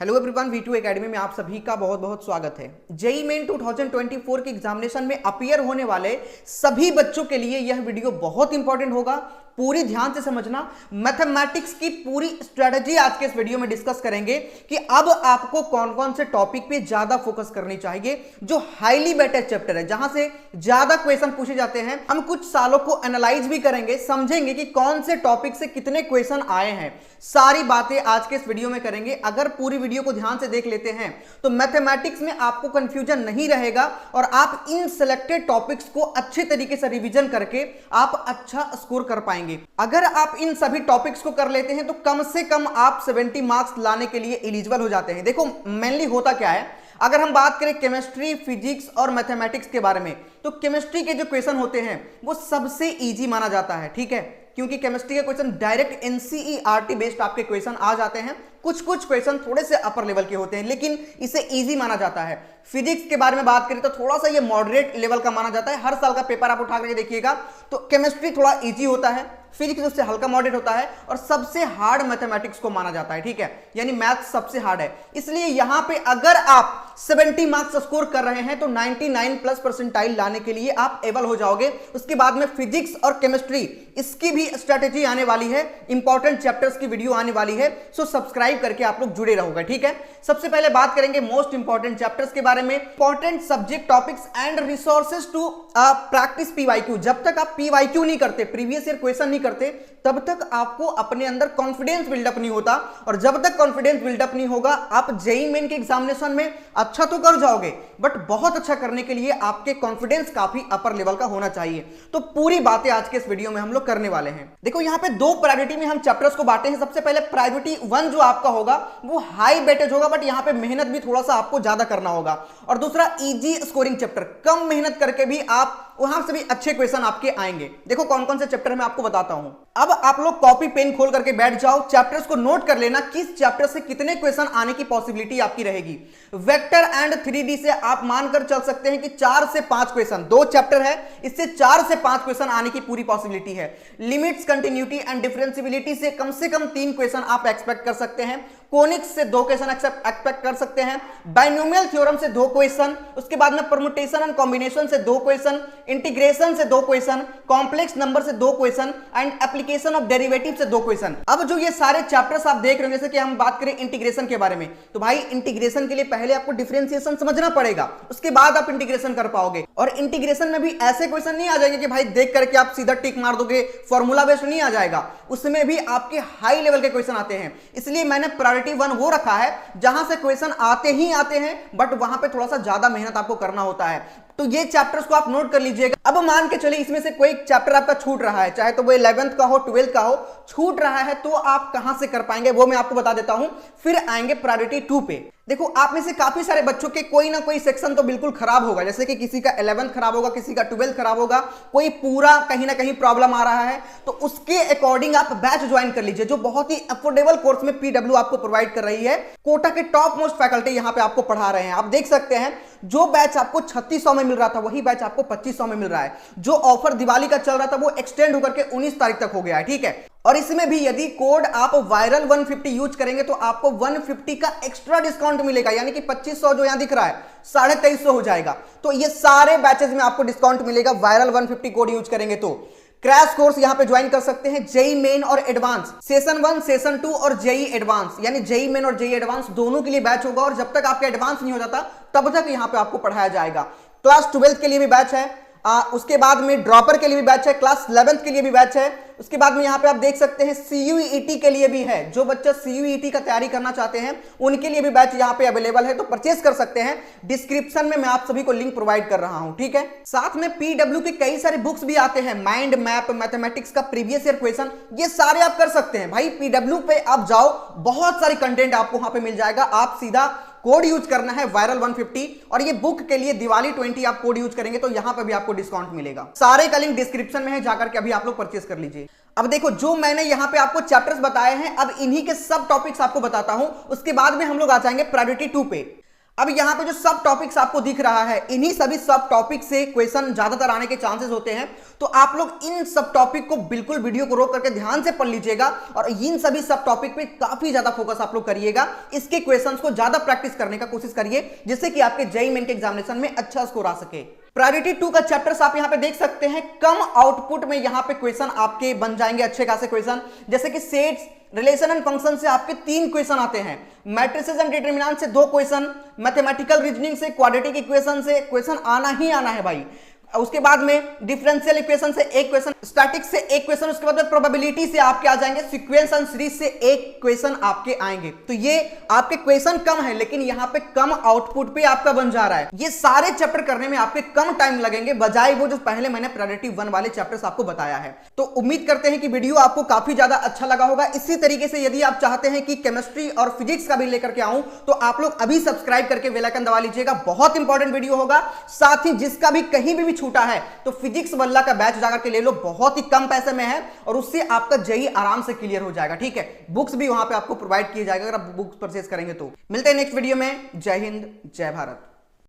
Hello everyone, V2 academy में आप सभी का बहुत बहुत स्वागत है। जेईई मेन 2024 के एग्जामिनेशन में अपीयर होने वाले सभी बच्चों के लिए यह वीडियो बहुत इंपॉर्टेंट होगा। पूरी ध्यान से समझना। मैथमेटिक्स की पूरी स्ट्रेटजी आज के इस वीडियो में डिस्कस करेंगे कि अब आपको कौन कौन से टॉपिक पे ज्यादा फोकस करनी चाहिए, जो हाईली वेटेड चैप्टर है, जहां से ज्यादा क्वेश्चन पूछे जाते हैं। हम कुछ सालों को एनालाइज भी करेंगे, समझेंगे कि कौन से टॉपिक से कितने क्वेश्चन आए हैं। सारी बातें आज के इस वीडियो में करेंगे। अगर पूरी वीडियो को ध्यान से देख लेते हैं तो मैथमेटिक्स में आपको कंफ्यूजन नहीं रहेगा और आप इन सिलेक्टेड टॉपिक्स को अच्छे तरीके से रिवीजन करके आप अच्छा स्कोर कर पाएंगे। अगर आप इन सभी टॉपिक्स को कर लेते हैं तो कम से कम आप 70 मार्क्स लाने के लिए एलिजिबल हो जाते हैं। देखो मेनली होता क्या है, अगर हम बात करें केमिस्ट्री, फिजिक्स और मैथमेटिक्स के बारे में, तो केमिस्ट्री के जो क्वेश्चन होते हैं वो सबसे इजी माना जाता है, ठीक है, क्योंकि केमिस्ट्री के क्वेश्चन डायरेक्ट एनसीईआरटी बेस्ड आपके क्वेश्चन आ जाते हैं। कुछ क्वेश्चन थोड़े से अपर लेवल के होते हैं, लेकिन इसे इजी माना जाता है। फिजिक्स के बारे में बात करें तो थोड़ा सा ये मॉडरेट लेवल का माना जाता है। हर साल का पेपर आप उठा करके देखिएगा तो केमिस्ट्री थोड़ा इजी होता है, फिजिक्स उससे हल्का मॉडरेट होता है और सबसे हार्ड मैथमेटिक्स को माना जाता है, ठीक है, यानी मैथ सबसे हार्ड है। इसलिए यहां पे अगर आप 70 मार्क्स स्कोर कर रहे हैं तो 99+ परसेंटाइल लाने के लिए आप एबल हो जाओगे। उसके बाद में फिजिक्स और केमिस्ट्री, इसकी भी स्ट्रेटेजी आने वाली है, इंपॉर्टेंट चैप्टर्स की वीडियो आने वाली है, सो सब्सक्राइब करके आप लोग जुड़े रहोगे, ठीक है। सबसे पहले बात करेंगे मोस्ट इंपॉर्टेंट चैप्टर्स के बारे में, important subject topics and resources to practice PYQ. जब तक आप पीवाईक्यू नहीं करते, प्रीवियस ईयर क्वेश्चन नहीं करते, तब तक आपको अपने अंदर कॉन्फिडेंस बिल्डअप नहीं होता, और जब तक कॉन्फिडेंस बिल्डअप नहीं होगा आप जेईई मेन के एग्जामिनेशन में अच्छा तो कर जाओगे, बट बहुत अच्छा करने के लिए आपके कॉन्फिडेंस काफी अपर लेवल का होना चाहिए। तो पूरी बातें आज के इस वीडियो में हम लोग करने वाले हैं। देखो यहाँ पे दो प्रायोरिटी में हम चैप्टर्स को बांटे हैं। सबसे पहले प्रायोरिटी 1 जो आपका होगा वो हाई वेटेज होगा, बट यहाँ पे मेहनत भी थोड़ा सा आपको ज्यादा करना होगा, और दूसरा इजी स्कोरिंग चैप्टर, कम मेहनत करके भी आप वहां से भी अच्छे क्वेश्चन आपके आएंगे। देखो कौन कौन से चैप्टर मैं आपको बताता हूं। अब आप लोग कॉपी पेन खोल करके बैठ जाओ, चैप्टर्स को नोट कर लेना, किस चैप्टर से कितने क्वेश्चन आने की पॉसिबिलिटी आपकी रहेगी। वेक्टर एंड 3D से आप मानकर चल सकते हैं कि 4 से 5 क्वेश्चन, 2 चैप्टर है, इससे 4 से 5 क्वेश्चन आने की पूरी पॉसिबिलिटी है। लिमिट्स, कंटिन्यूटी एंड डिफरेंशियबिलिटी से कम 3 क्वेश्चन आप एक्सपेक्ट कर सकते हैं। कोनिक्स से 2 क्वेश्चन एक्सपेक्ट कर सकते हैं। बाइनोमियल थ्योरम से 2 क्वेश्चन, उसके बाद में परम्यूटेशन एंड कॉम्बिनेशन से 2 क्वेश्चन, इंटीग्रेशन से 2 क्वेश्चन, कॉम्प्लेक्स नंबर से 2 question and application of derivative से 2 क्वेश्चन। अब जो ये सारे चैप्टर्स आप देख रहे हैं, जैसे कि हम बात करें इंटीग्रेशन के बारे में, तो भाई इंटीग्रेशन के लिए पहले आपको डिफरेंशिएशन समझना पड़ेगा, उसके बाद आप इंटीग्रेशन कर पाओगे। और इंटीग्रेशन में भी ऐसे क्वेश्चन नहीं आ जाएंगे कि भाई देख करके आप सीधा टिक मार दोगे, फॉर्मूला बेस्ड नहीं आ जाएगा, उसमें भी आपके हाई लेवल के क्वेश्चन आते हैं। इसलिए मैंने प्रायोरिटी 1 वो रखा है जहां से क्वेश्चन आते ही आते हैं, बट वहां पे थोड़ा सा ज्यादा मेहनत आपको करना होता है। तो ये चैप्टर्स को आप नोट कर लीजिएगा। अब मान के चलिए इसमें से कोई चैप्टर आपका छूट रहा है, चाहे तो वो 11th का हो, 12th का हो, छूट रहा है, तो आप कहां से कर पाएंगे वो मैं आपको बता देता हूं। फिर आएंगे प्रायोरिटी 2 पे। देखो आप में से काफी सारे बच्चों के कोई ना कोई सेक्शन तो बिल्कुल खराब होगा, जैसे कि किसी का 11th खराब होगा, किसी का 12th खराब होगा, कोई पूरा कहीं ना कहीं प्रॉब्लम आ रहा है, तो उसके अकॉर्डिंग आप बैच ज्वाइन कर लीजिए, जो बहुत ही अफोर्डेबल कोर्स में पीडब्ल्यू आपको प्रोवाइड कर रही है। कोटा के टॉप मोस्ट फैकल्टी यहां पे आपको पढ़ा रहे हैं। आप देख सकते हैं जो बैच आपको 3600 में मिल रहा था वही बैच आपको 2500 में मिल रहा है। जो ऑफर दिवाली का चल रहा था वो एक्सटेंड होकर के 19 तारीख तक हो गया है, ठीक है। और इसमें भी यदि कोड आप वायरल 150 यूज करेंगे तो आपको 150 का एक्स्ट्रा डिस्काउंट मिलेगा, यानी कि 2500 जो यहां दिख रहा है 2350 हो जाएगा। तो ये सारे बैचेस में आपको डिस्काउंट मिलेगा वायरल 150 कोड यूज करेंगे। तो क्रैश कोर्स यहां पे ज्वाइन कर सकते हैं, जेईई मेन और एडवांस, सेशन 1, सेशन 2 और जेईई एडवांस, यानी जेईई मेन और जेईई एडवांस दोनों के लिए बैच होगा। और जब तक आपका एडवांस नहीं हो जाता तब तक यहां पे आपको पढ़ाया जाएगा। क्लास 12 के लिए भी बैच है, उसके बाद में ड्रॉपर के लिए भी बैच है, क्लास 11th के लिए भी बैच है। उसके बाद में यहाँ पे आप देख सकते हैं CUET के लिए भी है, जो बच्चा CUET का तैयारी करना चाहते हैं उनके लिए भी बैच यहाँ पे अवेलेबल है, तो परचेस कर सकते हैं। डिस्क्रिप्शन में मैं आप सभी को लिंक प्रोवाइड कर रहा हूँ, ठीक है। साथ में पीडब्ल्यू के कई सारे बुक्स भी आते हैं, माइंड मैप, मैथमेटिक्स का प्रीवियस ईयर क्वेश्चन, ये सारे आप कर सकते हैं। भाई पीडब्ल्यू पे आप जाओ, बहुत सारी कंटेंट आपको वहां पे मिल जाएगा। आप सीधा कोड यूज करना है वायरल 150, और ये बुक के लिए दिवाली 20 आप कोड यूज करेंगे तो यहां पर भी आपको डिस्काउंट मिलेगा। सारे का लिंक डिस्क्रिप्शन में है, जाकर के अभी आप लोग परचेस कर लीजिए। अब देखो जो मैंने यहां पे आपको चैप्टर्स बताए हैं, अब इन्हीं के सब टॉपिक्स आपको बताता हूं, उसके बाद में हम लोग आ जाएंगे प्रायोरिटी 2 पे। अब यहां पे जो सब टॉपिक्स आपको दिख रहा है, इन्हीं सभी सब टॉपिक से क्वेश्चन ज्यादातर आने के चांसेस होते हैं। तो आप लोग इन सब टॉपिक को बिल्कुल वीडियो को रोक करके ध्यान से पढ़ लीजिएगा और इन सभी सब टॉपिक पे काफी ज्यादा फोकस आप लोग करिएगा। इसके क्वेश्चंस को ज्यादा प्रैक्टिस करने का कोशिश करिए, जिससे कि आपके जेईई मेन के एग्जामिनेशन में अच्छा स्कोर आ सके। प्रायोरिटी 2 का चैप्टर्स आप यहां पे देख सकते हैं। कम आउटपुट में यहां पे क्वेश्चन आपके बन जाएंगे अच्छे खासे क्वेश्चन, जैसे कि सेट्स, रिलेशन एंड फंक्शन से आपके 3 क्वेश्चन आते हैं, मैट्रिसेस एंड डिटरमिनेंट से 2 क्वेश्चन, मैथमेटिकल रीजनिंग से, क्वाड्रेटिक इक्वेशन से क्वेश्चन आना ही आना है भाई। उसके बाद में डिफरेंशियल इक्वेशन से 1 क्वेश्चन, स्टैटिक्स से 1 क्वेश्चन, उसके बाद में प्रोबेबिलिटी से आपके आ जाएंगे, सीक्वेंस एंड सीरीज से 1 क्वेश्चन आपके आएंगे। तो ये आपके क्वेश्चन कम है, लेकिन यहां पे कम आउटपुट पे आपका बन जा रहा है। ये सारे चैप्टर करने में आपके कम टाइम लगेंगे, बजाय वो जो पहले मैंने प्रायोरिटी 1 वाले चैप्टर्स आपको बताया है। तो उम्मीद करते हैं कि वीडियो आपको काफी ज्यादा अच्छा लगा होगा। इसी तरीके से यदि आप चाहते हैं कि केमिस्ट्री और फिजिक्स का भी लेकर के आऊं, तो आप लोग अभी सब्सक्राइब करके बेल आइकन दबा लीजिएगा, बहुत इंपॉर्टेंट वीडियो होगा। साथ ही जिसका भी कहीं भी छूटा है, तो फिजिक्स वल्ला का बैच जाकर के ले लो, बहुत ही कम पैसे में है और उससे आपका जेईई आराम से क्लियर हो जाएगा। ठीक है, बुक्स भी वहां पे आपको प्रोवाइड किए जाएगा अगर आप बुक्स परचेज करेंगे तो। मिलते हैं नेक्स्ट वीडियो में। जय हिंद, जय भारत।